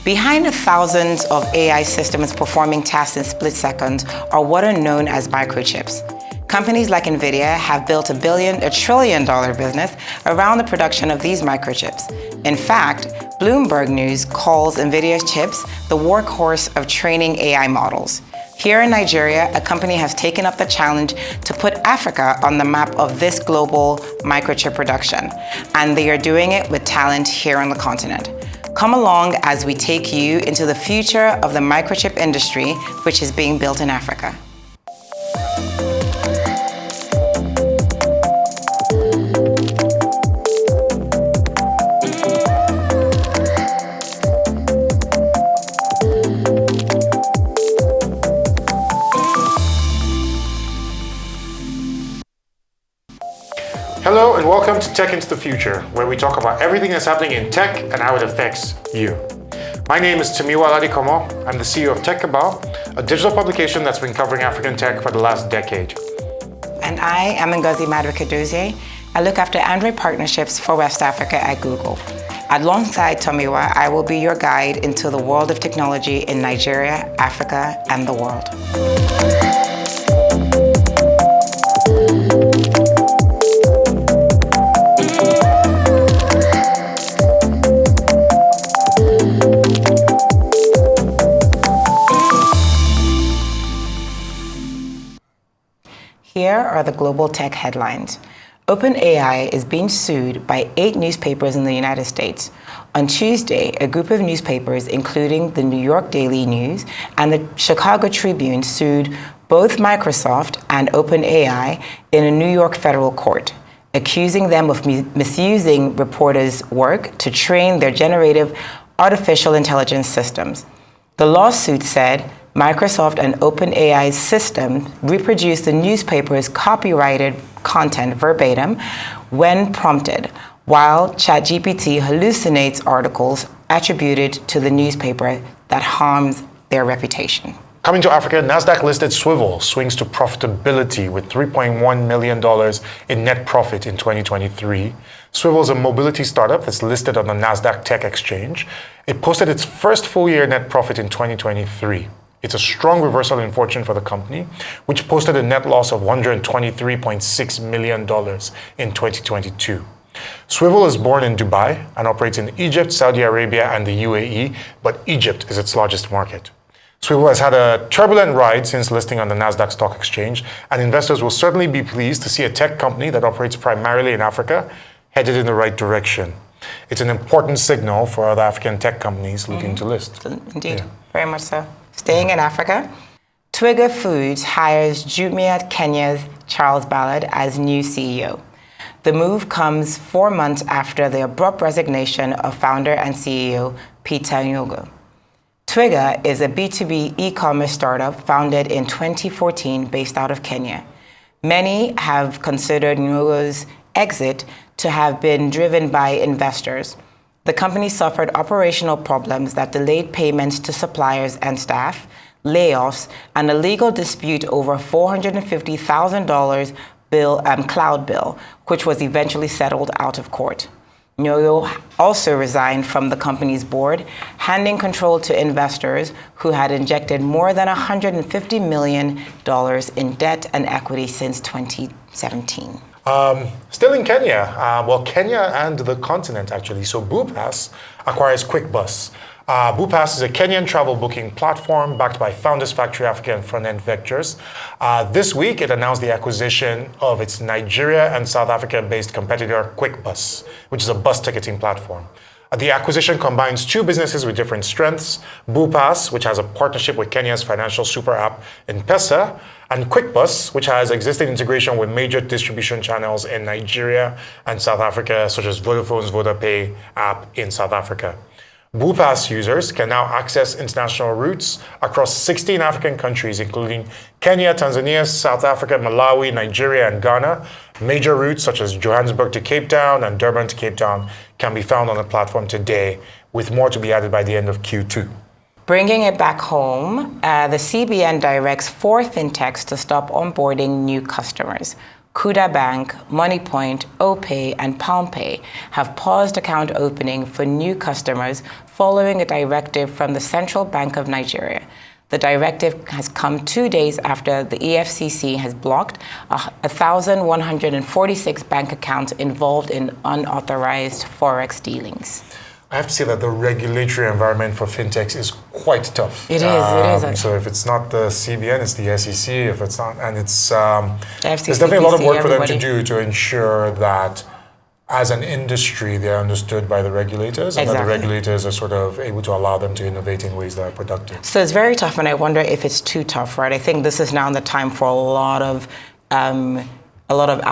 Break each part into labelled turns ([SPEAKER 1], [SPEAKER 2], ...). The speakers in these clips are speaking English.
[SPEAKER 1] Behind the thousands of AI systems performing tasks in split seconds are what are known as microchips. Companies like NVIDIA have built a trillion-dollar business around the production of these microchips. In fact, Bloomberg News calls NVIDIA's chips the workhorse of training AI models. Here in Nigeria, a company has taken up the challenge to put Africa on the map of this global microchip production, and they are doing it with talent here on the continent. Come along as we take you into the future of the microchip industry, which is being built in Africa.
[SPEAKER 2] Hello and welcome to Tech into the Future, where we talk about everything that's happening in tech and how it affects you. My name is Timiwa Aladikomo. I'm the CEO of Tech Cabal, a digital publication that's been covering African tech for the last decade.
[SPEAKER 1] And I am Ngozi Maduka-Dozie. I look after Android partnerships for West Africa at Google. Alongside Tomiwa, I will be your guide into the world of technology in Nigeria, Africa, and the world. Here are the global tech headlines. OpenAI is being sued by 8 newspapers in the United States. On Tuesday, a group of newspapers, including the New York Daily News and the Chicago Tribune, sued both Microsoft and OpenAI in a New York federal court, accusing them of misusing reporters' work to train their generative artificial intelligence systems. The lawsuit said Microsoft and OpenAI's system reproduced the newspaper's copyrighted content verbatim when prompted, while ChatGPT hallucinates articles attributed to the newspaper that harms their reputation.
[SPEAKER 2] Coming to Africa, Nasdaq-listed Swvl swings to profitability with $3.1 million in net profit in 2023. Swvl is a mobility startup that's listed on the Nasdaq Tech Exchange. It posted its first full-year net profit in 2023. It's a strong reversal in fortune for the company, which posted a net loss of $123.6 million in 2022. Swvl is born in Dubai and operates in Egypt, Saudi Arabia, and the UAE, but Egypt is its largest market. Swvl has had a turbulent ride since listing on the Nasdaq Stock Exchange, and investors will certainly be pleased to see a tech company that operates primarily in Africa headed in the right direction. It's an important signal for other African tech companies looking to list.
[SPEAKER 1] Indeed, very much so. Staying in Africa, Twiga Foods hires Jumia Kenya's Charles Ballard as new CEO. The move comes 4 months after the abrupt resignation of founder and CEO Peter Nyogo. Twiga is a B2B e-commerce startup founded in 2014 based out of Kenya. Many have considered Nyogo's exit to have been driven by investors. The company suffered operational problems that delayed payments to suppliers and staff, layoffs, and a legal dispute over $450,000 cloud bill, which was eventually settled out of court. Nyogo also resigned from the company's board, handing control to investors who had injected more than $150 million in debt and equity since 2017.
[SPEAKER 2] Still in Kenya, Kenya and the continent actually. So Bupass acquires QuickBus. Bupass is a Kenyan travel booking platform backed by Founders Factory Africa and Front End Vectors. This week, it announced the acquisition of its Nigeria and South Africa-based competitor QuickBus, which is a bus ticketing platform. The acquisition combines 2 businesses with different strengths: Bupass, which has a partnership with Kenya's financial super app M-Pesa, and QuickBus, which has existing integration with major distribution channels in Nigeria and South Africa, such as Vodafone's VodaPay app in South Africa. Bupass users can now access international routes across 16 African countries, including Kenya, Tanzania, South Africa, Malawi, Nigeria, and Ghana. Major routes such as Johannesburg to Cape Town and Durban to Cape Town can be found on the platform today, with more to be added by the end of Q2.
[SPEAKER 1] Bringing it back home, the CBN directs 4 fintechs to stop onboarding new customers. Kuda Bank, MoneyPoint, OPay, and PalmPay have paused account opening for new customers following a directive from the Central Bank of Nigeria. The directive has come 2 days after the EFCC has blocked 1,146 bank accounts involved in unauthorized forex dealings.
[SPEAKER 2] I have to say that the regulatory environment for fintechs is quite tough.
[SPEAKER 1] It is.
[SPEAKER 2] So if it's not the CBN, it's the SEC. If it's not, and it's
[SPEAKER 1] FCC,
[SPEAKER 2] there's definitely a lot of work for them to
[SPEAKER 1] everybody.
[SPEAKER 2] do to ensure that, as an industry, they're understood by the regulators, and that the regulators are sort of able to allow them to innovate in ways that are productive.
[SPEAKER 1] So it's very tough, and I wonder if it's too tough, right? I think this is now the time for a lot of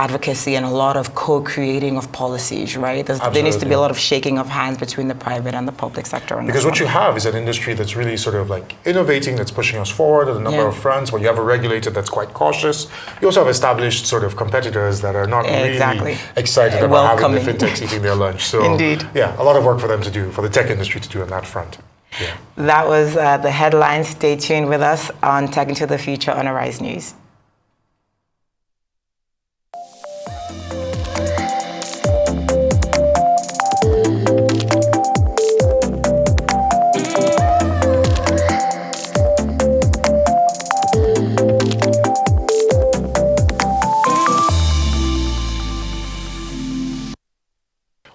[SPEAKER 1] advocacy and a lot of co-creating of policies, right? There needs to be a lot of shaking of hands between the private and the public sector.
[SPEAKER 2] Because what you have is an industry that's really sort of like innovating, that's pushing us forward at a number of fronts, where you have a regulator that's quite cautious. You also have established sort of competitors that are not really excited about having the fintechs eating their lunch. So,
[SPEAKER 1] Indeed.
[SPEAKER 2] Yeah, a lot of work for them to do, for the tech industry to do on that front. Yeah.
[SPEAKER 1] That was the headlines. Stay tuned with us on Tech into the Future on Arise News.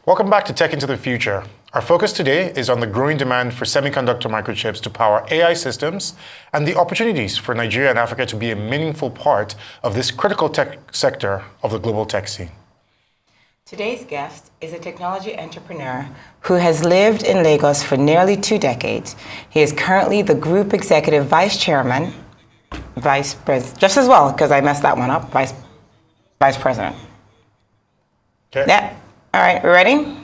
[SPEAKER 2] Welcome back to Tech into the Future. Our focus today is on the growing demand for semiconductor microchips to power AI systems and the opportunities for Nigeria and Africa to be a meaningful part of this critical tech sector of the global tech scene.
[SPEAKER 1] Today's guest is a technology entrepreneur who has lived in Lagos for nearly 2 decades. He is currently the Group Executive Vice Chairman, Vice President, just as well, because I messed that one up, Vice President.
[SPEAKER 2] Okay.
[SPEAKER 1] Yeah. All right, we ready?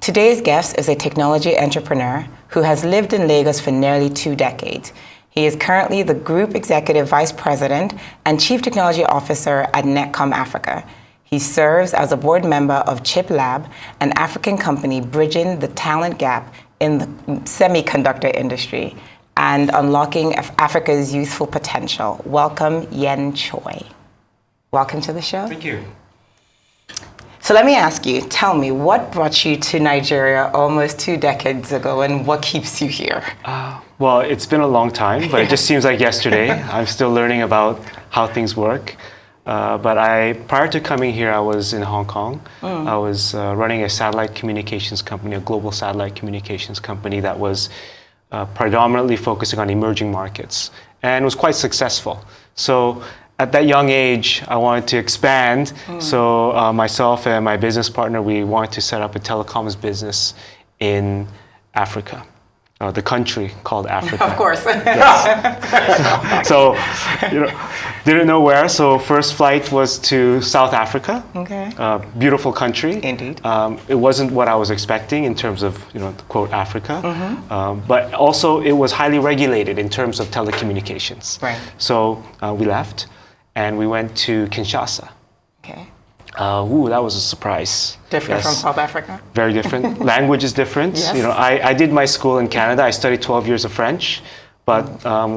[SPEAKER 1] Today's guest is a technology entrepreneur who has lived in Lagos for nearly 2 decades. He is currently the Group Executive Vice President and Chief Technology Officer at Netcom Africa. He serves as a board member of Chip Lab, an African company bridging the talent gap in the semiconductor industry and unlocking Africa's youthful potential. Welcome, Yen Choi. Welcome to the show.
[SPEAKER 3] Thank you.
[SPEAKER 1] So let me ask you, tell me, what brought you to Nigeria almost 2 decades ago, and what keeps you here?
[SPEAKER 3] Well, it's been a long time, but it just seems like yesterday. I'm still learning about how things work. But prior to coming here, I was in Hong Kong. I was running a satellite communications company, a global satellite communications company that was predominantly focusing on emerging markets, and was quite successful. So at that young age, I wanted to expand. So myself and my business partner, we wanted to set up a telecoms business in Africa, the country called Africa.
[SPEAKER 1] Of course.
[SPEAKER 3] Yes. So, didn't know where. So first flight was to South Africa.
[SPEAKER 1] Okay.
[SPEAKER 3] Beautiful country.
[SPEAKER 1] Indeed.
[SPEAKER 3] It wasn't what I was expecting in terms of, quote, Africa. But also it was highly regulated in terms of telecommunications.
[SPEAKER 1] Right.
[SPEAKER 3] So we left. And we went to Kinshasa.
[SPEAKER 1] Okay.
[SPEAKER 3] That was a surprise.
[SPEAKER 1] Different from South Africa?
[SPEAKER 3] Very different. Language is different.
[SPEAKER 1] Yes.
[SPEAKER 3] I did my school in Canada. I studied 12 years of French, but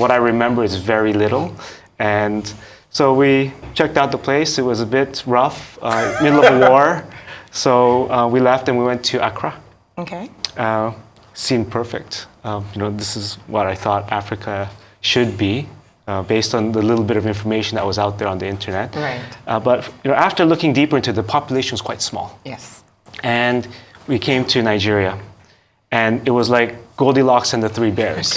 [SPEAKER 3] what I remember is very little. And so we checked out the place. It was a bit rough, middle of a war. So we left and we went to Accra.
[SPEAKER 1] Okay.
[SPEAKER 3] Seemed perfect. This is what I thought Africa should be. Based on the little bit of information that was out there on the internet.
[SPEAKER 1] Right.
[SPEAKER 3] But after looking deeper into it, the population was quite small.
[SPEAKER 1] Yes.
[SPEAKER 3] And we came to Nigeria, and it was like Goldilocks and the Three Bears.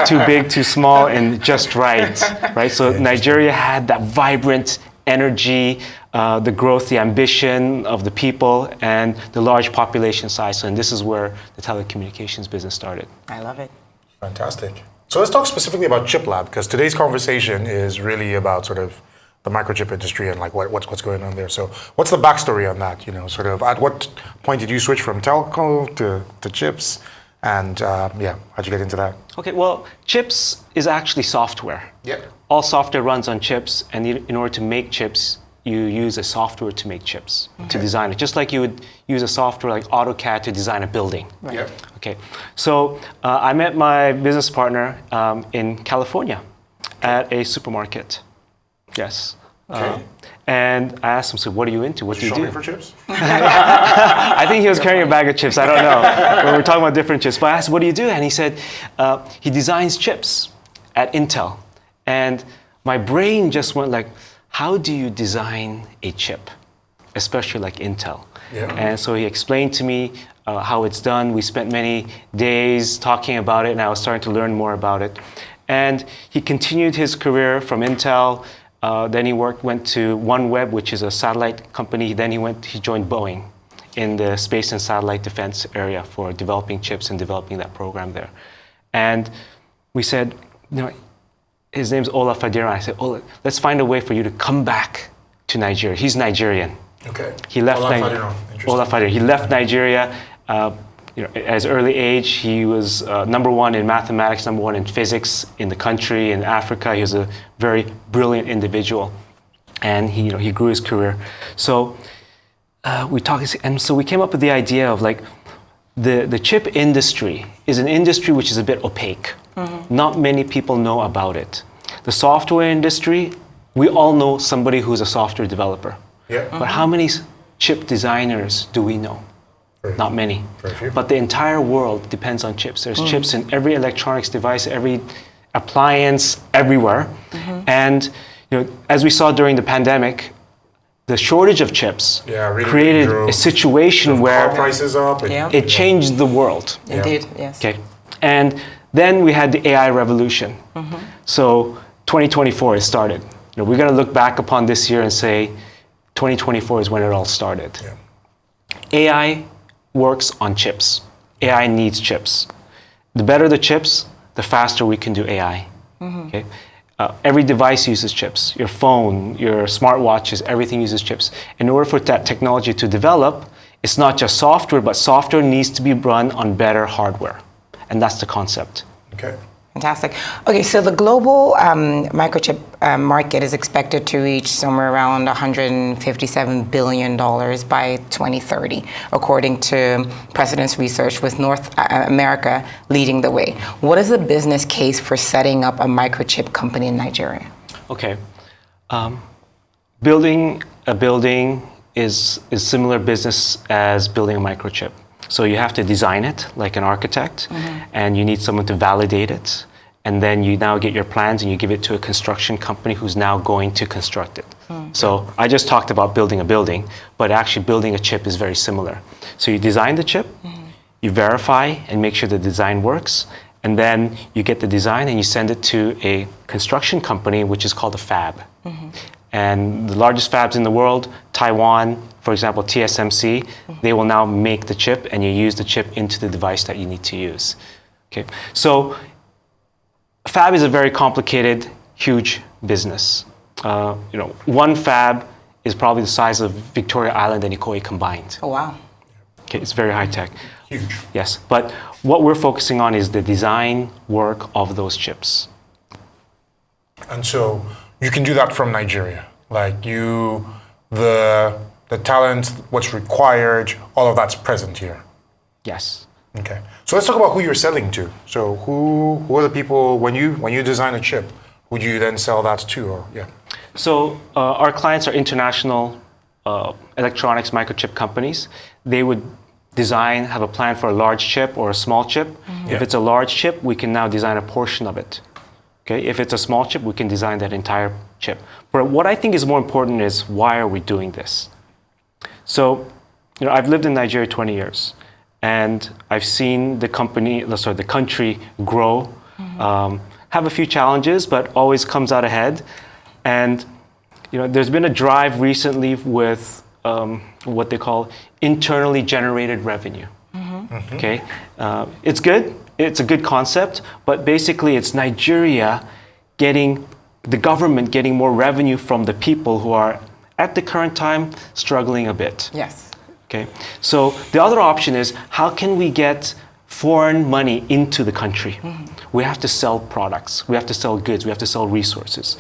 [SPEAKER 3] Too big, too small, and just right. Right. So Nigeria had that vibrant energy, the growth, the ambition of the people, and the large population size. And this is where the telecommunications business started.
[SPEAKER 1] I love it.
[SPEAKER 2] Fantastic. So let's talk specifically about Chip Lab, because today's conversation is really about sort of the microchip industry and like what's going on there. So what's the backstory on that? Sort of at what point did you switch from telco to chips? And how'd you get into that?
[SPEAKER 3] Okay, well, chips is actually software.
[SPEAKER 2] Yep.
[SPEAKER 3] All software runs on chips, and in order to make chips, you use a software to make chips, to design it. Just like you would use a software like AutoCAD to design a building.
[SPEAKER 1] Right.
[SPEAKER 2] Yep.
[SPEAKER 3] Okay, so I met my business partner in California at a supermarket. Yes.
[SPEAKER 2] Okay.
[SPEAKER 3] And I asked him, so what are you into? What do you do?
[SPEAKER 2] Shopping for chips?
[SPEAKER 3] I think he was carrying a bag of chips. I don't know. But we're talking about different chips. But I asked, what do you do? And he said, he designs chips at Intel. And my brain just went like, how do you design a chip, especially like Intel?
[SPEAKER 2] Yeah.
[SPEAKER 3] And so he explained to me how it's done. We spent many days talking about it, and I was starting to learn more about it. And he continued his career from Intel. Then he went to OneWeb, which is a satellite company. Then he joined Boeing in the space and satellite defense area for developing chips and developing that program there. And we said, his name's Ola Fadira. I said, Ola, let's find a way for you to come back to Nigeria. He's Nigerian.
[SPEAKER 2] Okay.
[SPEAKER 3] He left
[SPEAKER 2] Ola Fadira.
[SPEAKER 3] He left Nigeria. At his early age, he was number one in mathematics, number one in physics in the country, in Africa. He was a very brilliant individual, and he grew his career. So we talked, and so we came up with the idea of like the chip industry is an industry which is a bit opaque. Mm-hmm. Not many people know about it. The software industry, we all know somebody who's a software developer.
[SPEAKER 2] Yeah.
[SPEAKER 3] Mm-hmm. But how many chip designers do we know? Not many.
[SPEAKER 2] Very few.
[SPEAKER 3] But the entire world depends on chips. There's chips in every electronics device, every appliance, everywhere. Mm-hmm. And as we saw during the pandemic, the shortage of chips
[SPEAKER 2] really
[SPEAKER 3] created a situation where
[SPEAKER 2] car prices up.
[SPEAKER 3] It changed the world.
[SPEAKER 1] Indeed, yes.
[SPEAKER 3] Okay. And then we had the AI revolution. Mm-hmm. So 2024 has started. We're going to look back upon this year and say 2024 is when it all started.
[SPEAKER 2] Yeah.
[SPEAKER 3] AI works on chips. AI needs chips. The better the chips, the faster we can do AI. Mm-hmm. Okay? Every device uses chips. Your phone, your smartwatches, everything uses chips. In order for that technology to develop, it's not just software, but software needs to be run on better hardware. And that's the concept.
[SPEAKER 2] Okay.
[SPEAKER 1] Fantastic. Okay, so the global microchip market is expected to reach somewhere around $157 billion by 2030, according to Precedence Research, with North America leading the way. What is the business case for setting up a microchip company in Nigeria?
[SPEAKER 3] Okay. Building a building is similar business as building a microchip. So you have to design it like an architect, mm-hmm. and you need someone to validate it. And then you now get your plans and you give it to a construction company who's now going to construct it. Mm-hmm. So I just talked about building a building, but actually building a chip is very similar. So you design the chip, mm-hmm. you verify and make sure the design works, and then you get the design and you send it to a construction company, which is called a fab. Mm-hmm. And the largest fabs in the world, Taiwan, for example, TSMC, they will now make the chip and you use the chip into the device that you need to use. Okay, so fab is a very complicated, huge business. One fab is probably the size of Victoria Island and Ikoyi combined.
[SPEAKER 1] Oh, wow.
[SPEAKER 3] Okay, it's very high tech.
[SPEAKER 2] Huge.
[SPEAKER 3] Yes, but what we're focusing on is the design work of those chips.
[SPEAKER 2] And so you can do that from Nigeria. Like the talent, what's required, all of that's present here.
[SPEAKER 3] Yes.
[SPEAKER 2] Okay. So let's talk about who you're selling to. So who are the people when you design a chip, who do you then sell that to? Or
[SPEAKER 3] So our clients are international electronics microchip companies. They would design, have a plan for a large chip or a small chip. Mm-hmm. If it's a large chip, we can now design a portion of it. Okay, if it's a small chip, we can design that entire chip. But what I think is more important is why are we doing this? So, I've lived in Nigeria 20 years, and I've seen the country grow, mm-hmm. Have a few challenges, but always comes out ahead. And there's been a drive recently with what they call internally generated revenue. Mm-hmm. Mm-hmm. Okay, it's good. It's a good concept, but basically it's Nigeria the government getting more revenue from the people who are, at the current time, struggling a bit.
[SPEAKER 1] Yes.
[SPEAKER 3] Okay. So the other option is, how can we get foreign money into the country? Mm-hmm. We have to sell products. We have to sell goods. We have to sell resources.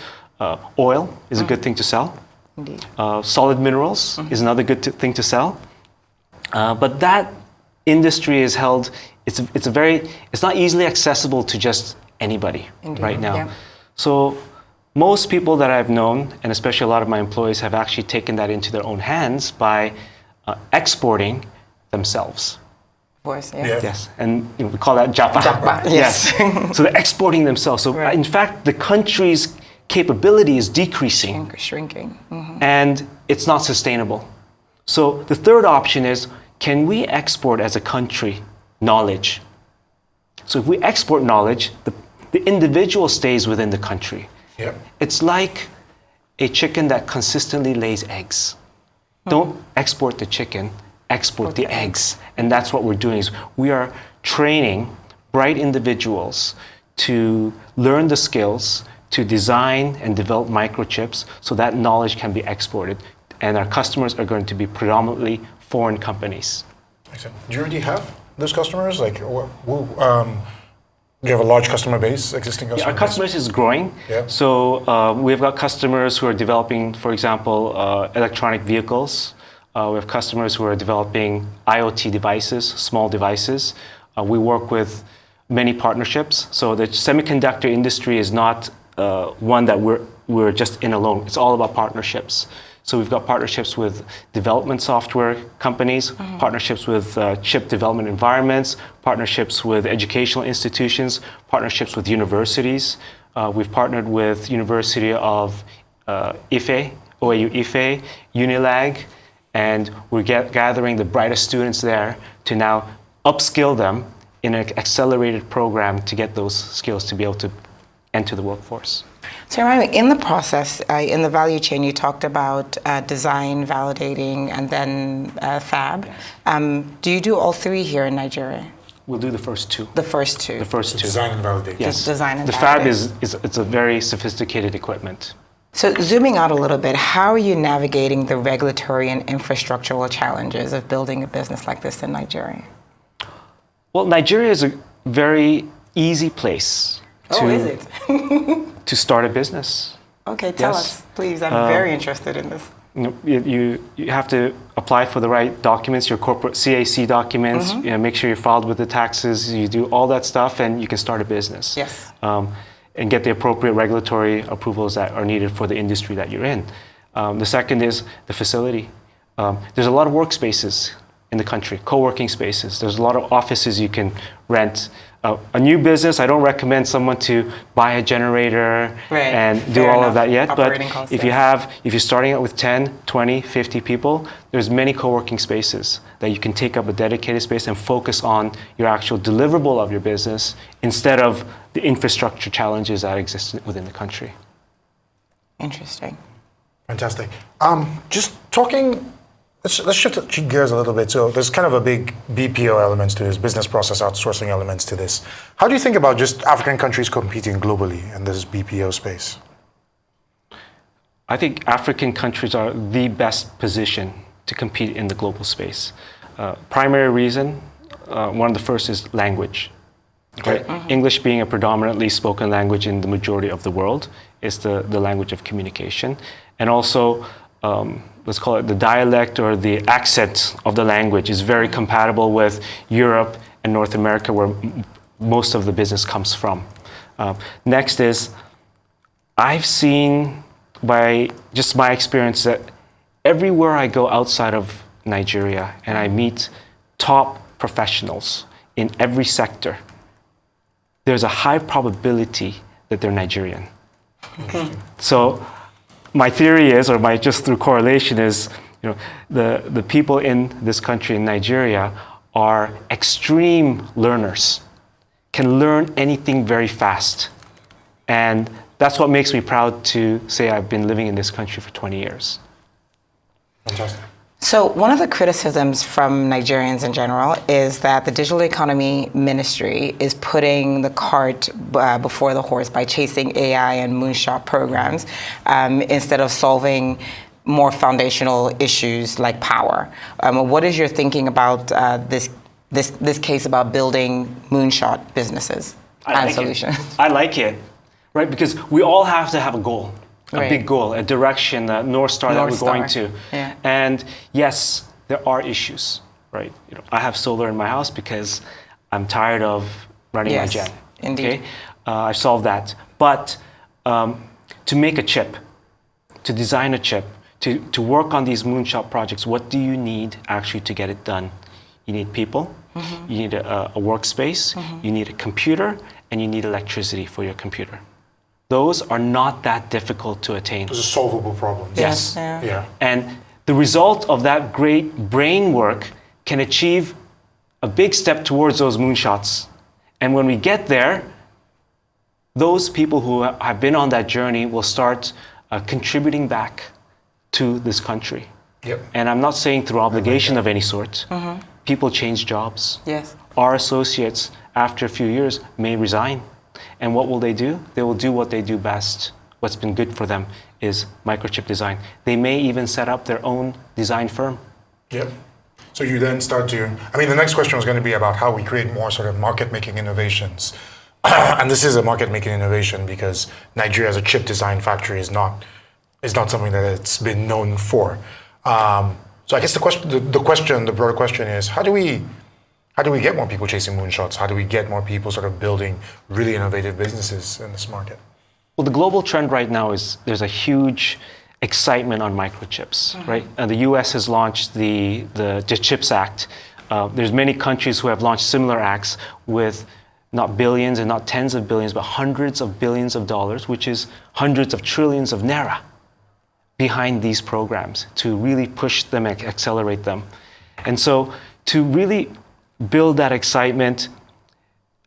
[SPEAKER 3] Oil is a good thing to sell.
[SPEAKER 1] Indeed.
[SPEAKER 3] Solid minerals is another good thing to sell. But that industry is held. It's not easily accessible to just anybody.
[SPEAKER 1] Indeed.
[SPEAKER 3] Right now.
[SPEAKER 1] Yeah.
[SPEAKER 3] So most people that I've known, and especially a lot of my employees, have actually taken that into their own hands by exporting themselves.
[SPEAKER 1] Of course, yeah.
[SPEAKER 2] Yeah.
[SPEAKER 3] Yes, and we call that Japa.
[SPEAKER 1] Japa, yes.
[SPEAKER 3] So they're exporting themselves. So
[SPEAKER 1] Right.
[SPEAKER 3] in fact, the country's capability is decreasing,
[SPEAKER 1] Shrinking.
[SPEAKER 3] and it's not sustainable. So the third option is, can we export as a country knowledge? So if we export knowledge, the individual stays within the country.
[SPEAKER 2] Yep.
[SPEAKER 3] It's like a chicken that consistently lays eggs. Don't export the chicken, export the eggs. And that's what we're doing is we are training bright individuals to learn the skills, to design and develop microchips so that knowledge can be exported. And our customers are going to be predominantly foreign companies.
[SPEAKER 2] Excellent. Do you already have those customers? Like, do you have a large customer base, existing customer
[SPEAKER 3] Our
[SPEAKER 2] base?
[SPEAKER 3] customers is growing.
[SPEAKER 2] Yeah.
[SPEAKER 3] So we've got customers who are developing, for example, electronic vehicles. We have customers who are developing IoT devices, small devices. We work with many partnerships. So the semiconductor industry is not one that we're just in alone. It's all about partnerships. So we've got partnerships with development software companies, partnerships with chip development environments, partnerships with educational institutions, partnerships with universities. We've partnered with University of Ife, OAU Ife, Unilag, and we're gathering the brightest students there to now upskill them in an accelerated program to get those skills to be able to enter the workforce.
[SPEAKER 1] So remind me, in the process, in the value chain, you talked about design, validating, and then fab.
[SPEAKER 3] Yes.
[SPEAKER 1] Do you do all three here in Nigeria?
[SPEAKER 3] We'll do the first two.
[SPEAKER 1] The first two.
[SPEAKER 3] The first two.
[SPEAKER 2] Design and validate.
[SPEAKER 3] Yes.
[SPEAKER 1] Design and
[SPEAKER 3] the fab
[SPEAKER 1] validate.
[SPEAKER 3] it's a very sophisticated equipment.
[SPEAKER 1] So zooming out a little bit, how are you navigating the regulatory and infrastructural challenges of building a business like this in Nigeria?
[SPEAKER 3] Well, Nigeria is a very easy place
[SPEAKER 1] Is it?
[SPEAKER 3] to start a business.
[SPEAKER 1] Okay, tell
[SPEAKER 3] Yes.
[SPEAKER 1] us, please. I'm very interested in this.
[SPEAKER 3] You have to apply for the right documents, your corporate CAC documents, make sure you're filed with the taxes, you do all that stuff, and you can start a business.
[SPEAKER 1] Yes.
[SPEAKER 3] And get the appropriate regulatory approvals that are needed for the industry that you're in. The second is the facility. There's a lot of workspaces in the country, co-working spaces. There's a lot of offices you can rent. A new business, I don't recommend someone to buy a generator and do
[SPEAKER 1] Fair
[SPEAKER 3] all
[SPEAKER 1] enough.
[SPEAKER 3] of that yet. But
[SPEAKER 1] Operating costs,
[SPEAKER 3] if you're starting out with 10, 20, 50 people, there's many co-working spaces that you can take up a dedicated space and focus on your actual deliverable of your business instead of the infrastructure challenges that exist within the country.
[SPEAKER 1] Interesting.
[SPEAKER 2] Fantastic. Just talking, let's shift gears a little bit. So there's kind of a big BPO elements to this, business process outsourcing elements to this. How do you think about just African countries competing globally in this BPO space?
[SPEAKER 3] I think African countries are the best position to compete in the global space. Primary reason, one of the first is language. Right? English being a predominantly spoken language in the majority of the world is the language of communication. And also, let's call it the dialect or the accent of the language is very compatible with Europe and North America, where most of the business comes from. Next is, I've seen by just my experience that everywhere I go outside of Nigeria and I meet top professionals in every sector, there's a high probability that they're Nigerian. So my theory is, or my just through correlation is, the people in this country, in Nigeria, are extreme learners, can learn anything very fast. And that's what makes me proud to say I've been living in this country for 20 years.
[SPEAKER 2] Fantastic.
[SPEAKER 1] So one of the criticisms from Nigerians in general is that the Digital Economy Ministry is putting the cart before the horse by chasing AI and moonshot programs instead of solving more foundational issues like power. What is your thinking about this case about building moonshot businesses and solutions?
[SPEAKER 3] I like it, right? Because we all have to have a goal. A
[SPEAKER 1] Right.
[SPEAKER 3] big goal, a direction, a North Star that we're going to.
[SPEAKER 1] Yeah.
[SPEAKER 3] And yes, there are issues, right? I have solar in my house because I'm tired of running my
[SPEAKER 1] Yes,
[SPEAKER 3] gen.
[SPEAKER 1] indeed.
[SPEAKER 3] Okay? I've solved that. But to make a chip, to design a chip, to work on these moonshot projects, what do you need actually to get it done? You need people, you need a workspace, you need a computer, and you need electricity for your computer. Those are not that difficult to attain.
[SPEAKER 2] Those are solvable problems.
[SPEAKER 3] Yes.
[SPEAKER 2] Yeah.
[SPEAKER 3] And the result of that great brain work can achieve a big step towards those moonshots. And when we get there, those people who have been on that journey will start contributing back to this country.
[SPEAKER 2] Yep.
[SPEAKER 3] And I'm not saying through obligation of any sort. People change jobs.
[SPEAKER 1] Yes.
[SPEAKER 3] Our associates, after a few years, may resign. And what will they do? They will do what they do best. What's been good for them is microchip design. They may even set up their own design firm.
[SPEAKER 2] Yep. So you then start to, the next question was going to be about how we create more sort of market-making innovations. And this is a market-making innovation because Nigeria as a chip design factory is not something that it's been known for. So I guess the broader question is, how do we get more people chasing moonshots? How do we get more people sort of building really innovative businesses in this market?
[SPEAKER 3] Well, the global trend right now is there's a huge excitement on microchips, right? And the US has launched the CHIPS Act. There's many countries who have launched similar acts with not billions and not tens of billions, but hundreds of billions of dollars, which is hundreds of trillions of naira behind these programs to really push them and accelerate them. And so to really build that excitement,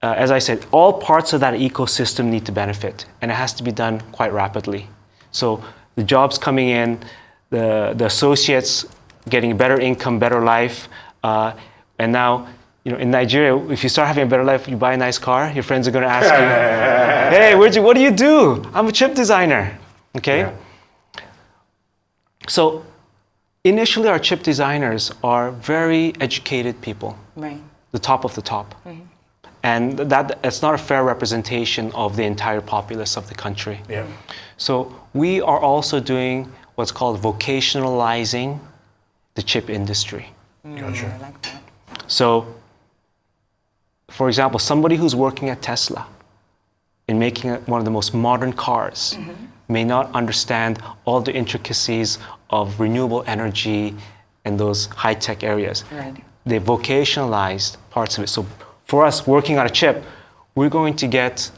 [SPEAKER 3] as I said, all parts of that ecosystem need to benefit, and it has to be done quite rapidly. So the jobs coming in, the associates getting better income, better life, and now, in Nigeria, if you start having a better life, you buy a nice car, your friends are going to ask you, hey, what do you do? I'm a chip designer, okay?
[SPEAKER 2] Yeah.
[SPEAKER 3] So initially, our chip designers are very educated people,
[SPEAKER 1] Right.
[SPEAKER 3] the top of the top. And that's not a fair representation of the entire populace of the country.
[SPEAKER 2] Yeah.
[SPEAKER 3] So we are also doing what's called vocationalizing the chip industry.
[SPEAKER 2] Gotcha.
[SPEAKER 1] I like that.
[SPEAKER 3] So, for example, somebody who's working at Tesla in making one of the most modern cars may not understand all the intricacies of renewable energy and those high-tech areas.
[SPEAKER 1] Right.
[SPEAKER 3] They vocationalized parts of it. So for us working on a chip, we're going to get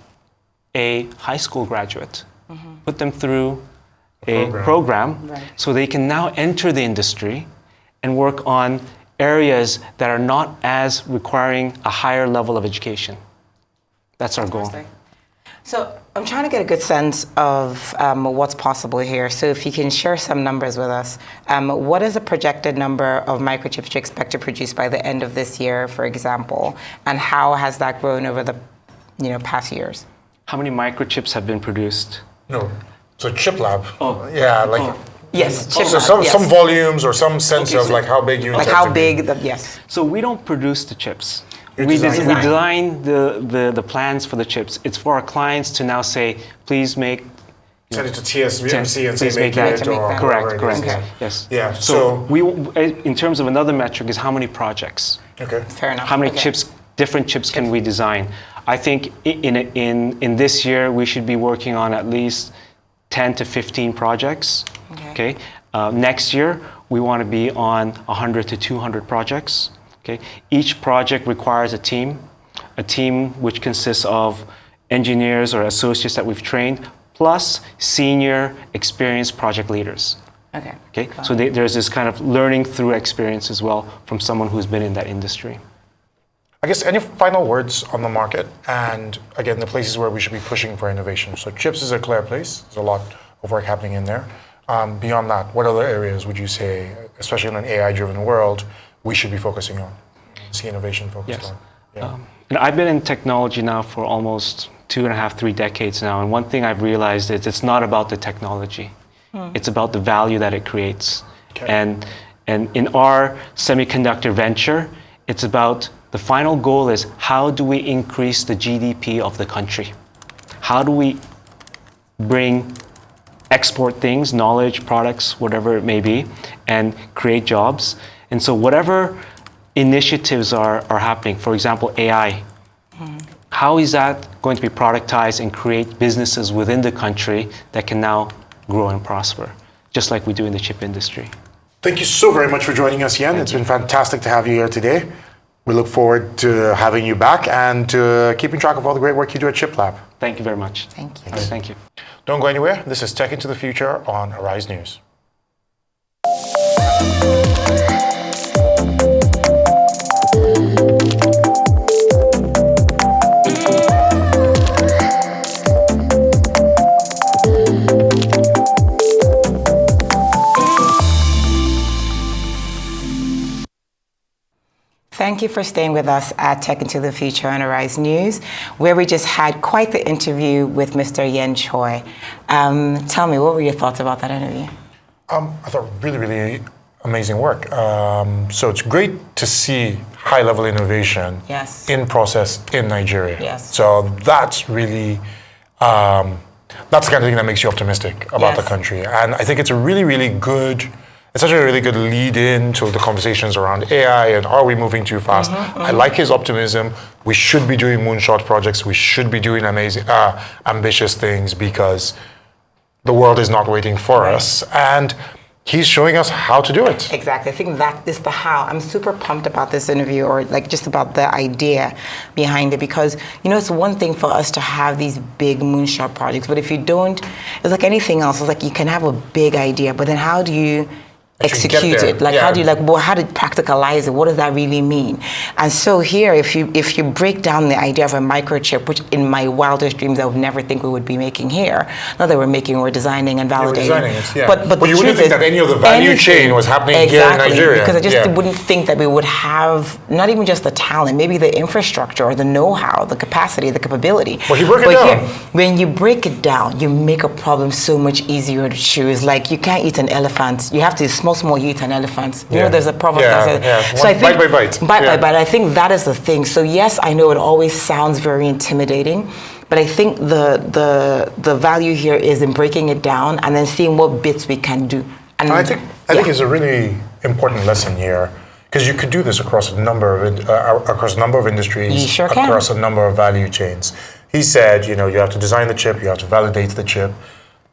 [SPEAKER 3] a high school graduate, put them through a program
[SPEAKER 1] Right.
[SPEAKER 3] so they can now enter the industry and work on areas that are not as requiring a higher level of education. That's our goal.
[SPEAKER 1] Fantastic. So I'm trying to get a good sense of what's possible here. So if you can share some numbers with us, what is the projected number of microchips you expect to produce by the end of this year, for example, and how has that grown over the past years?
[SPEAKER 3] How many microchips have been produced?
[SPEAKER 2] No. So Chip Lab. Yeah, like
[SPEAKER 1] Yes, chip
[SPEAKER 2] so
[SPEAKER 1] lab, yes.
[SPEAKER 2] some volumes or some sense of like how big you
[SPEAKER 1] Like
[SPEAKER 2] intend
[SPEAKER 1] how
[SPEAKER 2] to be.
[SPEAKER 1] big yes.
[SPEAKER 3] So we don't produce the chips.
[SPEAKER 2] You
[SPEAKER 3] We
[SPEAKER 2] design.
[SPEAKER 3] design the plans for the chips. It's for our clients to now say, please make
[SPEAKER 2] Send it to TSMC and say
[SPEAKER 3] please
[SPEAKER 2] make
[SPEAKER 3] make
[SPEAKER 2] it
[SPEAKER 3] that.
[SPEAKER 2] or
[SPEAKER 1] Correct,
[SPEAKER 2] whatever it
[SPEAKER 3] Correct.
[SPEAKER 2] is.
[SPEAKER 1] Okay.
[SPEAKER 3] Yes.
[SPEAKER 2] Yeah.
[SPEAKER 3] So we, in terms of another metric, is how many projects,
[SPEAKER 2] Okay.
[SPEAKER 1] Fair enough.
[SPEAKER 3] how many
[SPEAKER 1] Okay.
[SPEAKER 3] chips, different chips can we design? I think in this year we should be working on at least 10 to 15 projects.
[SPEAKER 1] Okay.
[SPEAKER 3] Next year we want to be on 100 to 200 projects. Okay. Each project requires a team which consists of engineers or associates that we've trained, plus senior experienced project leaders.
[SPEAKER 1] Okay.
[SPEAKER 3] Okay, so there's this kind of learning through experience as well from someone who's been in that industry.
[SPEAKER 2] I guess any final words on the market and again the places where we should be pushing for innovation. So chips is a clear place. There's a lot of work happening in there. Beyond that, what other areas would you say, especially in an AI-driven world, we should be focusing on? See innovation focused
[SPEAKER 3] Yes.
[SPEAKER 2] on. Yeah.
[SPEAKER 3] And I've been in technology now for almost 2.5, 3 decades now, and one thing I've realized is it's not about the technology. It's about the value that it creates.
[SPEAKER 2] Okay.
[SPEAKER 3] And in our semiconductor venture, it's about the final goal is how do we increase the GDP of the country? How do we export things, knowledge, products, whatever it may be, and create jobs? And so whatever initiatives are happening, for example, AI, how is that going to be productized and create businesses within the country that can now grow and prosper, just like we do in the chip industry?
[SPEAKER 2] Thank you so very much for joining us, Yen. It's been fantastic to have you here today. We look forward to having you back and to keeping track of all the great work you do at Chip Lab.
[SPEAKER 3] Thank you very much.
[SPEAKER 1] Thank you.
[SPEAKER 3] All right, thank you.
[SPEAKER 2] Don't go anywhere. This is Tech into the Future on Arise News.
[SPEAKER 1] Thank you for staying with us at Tech into the Future on Arise News, where we just had quite the interview with Mr. Yen Choi. Tell me, what were your thoughts about that interview?
[SPEAKER 2] I thought really, really amazing work. So it's great to see high-level innovation
[SPEAKER 1] Yes.
[SPEAKER 2] in process in Nigeria.
[SPEAKER 1] Yes.
[SPEAKER 2] So that's really, that's the kind of thing that makes you optimistic about the
[SPEAKER 1] Yes.
[SPEAKER 2] country. And I think it's a really, really good, it's actually a really good lead in to the conversations around AI and are we moving too fast? I like his optimism. We should be doing moonshot projects. We should be doing amazing, ambitious things because the world is not waiting for us. And he's showing us how to do it.
[SPEAKER 1] Exactly. I think that is the how. I'm super pumped about this interview, or like just about the idea behind it, because it's one thing for us to have these big moonshot projects, but if you don't, it's like anything else. It's like you can have a big idea, but then how do you execute it? Like how do you how to practicalize it? What does that really mean? And so here, if you break down the idea of a microchip, which in my wildest dreams I would never think we would be making here. Not that we're making, we're designing and validating.
[SPEAKER 2] We're designing it, yeah.
[SPEAKER 1] But
[SPEAKER 2] you wouldn't think that any of the value chain was happening here in Nigeria.
[SPEAKER 1] Because I just wouldn't think that we would have not even just the talent, maybe the infrastructure or the know-how, the capacity, the capability.
[SPEAKER 2] Well, he broke it down.
[SPEAKER 1] Here, when you break it down, you make a problem so much easier to choose. Like you can't eat an elephant. You have to small you eat an elephant. There's a problem. So I think
[SPEAKER 2] bite
[SPEAKER 1] by bite. I think that is the thing. So yes, I know it always sounds very intimidating, but I think the value here is in breaking it down and then seeing what bits we can do. And
[SPEAKER 2] I think it's a really important lesson here, because you could do this across a number of industries,
[SPEAKER 1] you sure can.
[SPEAKER 2] Across a number of value chains. He said, you have to design the chip, you have to validate the chip,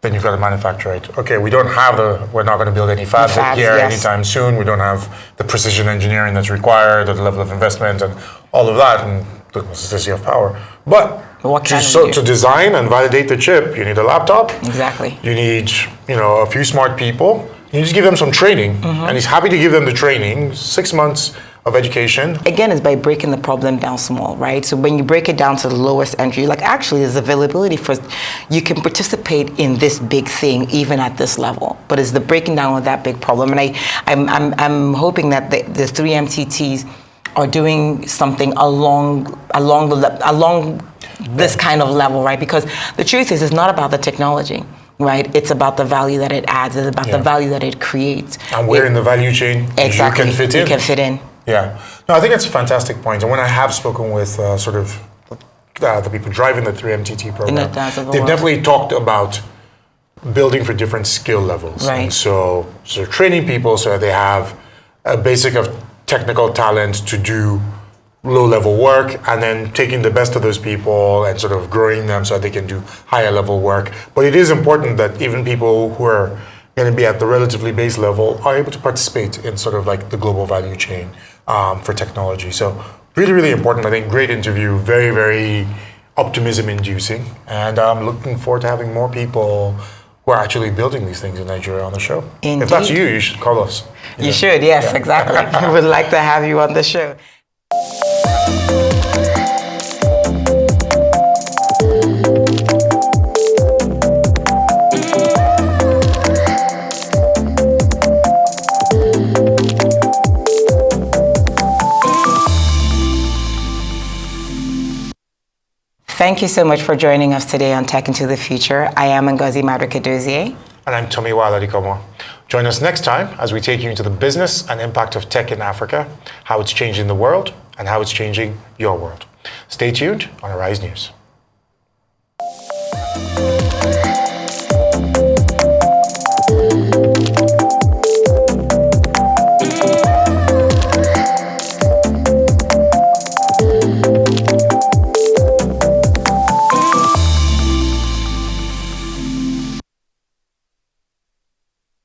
[SPEAKER 2] then you've got to manufacture it. Okay, we're not going to build any fabs here anytime soon. We don't have the precision engineering that's required, or the level of investment and all of that, and the necessity of power. But to design and validate the chip, you need a laptop.
[SPEAKER 1] Exactly.
[SPEAKER 2] You need, a few smart people. You just give them some training, and he's happy to give them the training. 6 months of education.
[SPEAKER 1] Again, it's by breaking the problem down small, right? So when you break it down to the lowest entry, like actually there's availability for, you can participate in this big thing even at this level. But it's the breaking down of that big problem. And I'm hoping that the 3MTTs are doing something along this kind of level, right? Because the truth is, it's not about the technology. Right, it's about the value that it adds. It's about the value that it creates.
[SPEAKER 2] And where in the value chain
[SPEAKER 1] exactly
[SPEAKER 2] you can fit in.
[SPEAKER 1] You can fit in.
[SPEAKER 2] Yeah, no, I think that's a fantastic point. And when I have spoken with the people driving the 3MTT program, they've definitely talked about building for different skill levels.
[SPEAKER 1] Right.
[SPEAKER 2] And so training people so they have a basic of technical talent to do low-level work, and then taking the best of those people and sort of growing them so that they can do higher-level work. But it is important that even people who are going to be at the relatively base level are able to participate in sort of like the global value chain for technology. So really, really important. I think great interview, very, very optimism-inducing, and I'm looking forward to having more people who are actually building these things in Nigeria on the show.
[SPEAKER 1] Indeed.
[SPEAKER 2] If that's you should call us.
[SPEAKER 1] You should, yes, exactly. We would like to have you on the show. Thank you so much for joining us today on Tech into the Future. I am Ngozi Maduka-Dozie.
[SPEAKER 2] And I'm Tomiwa Aladikomo. Join us next time as we take you into the business and impact of tech in Africa, how it's changing the world, and how it's changing your world. Stay tuned on Arise News.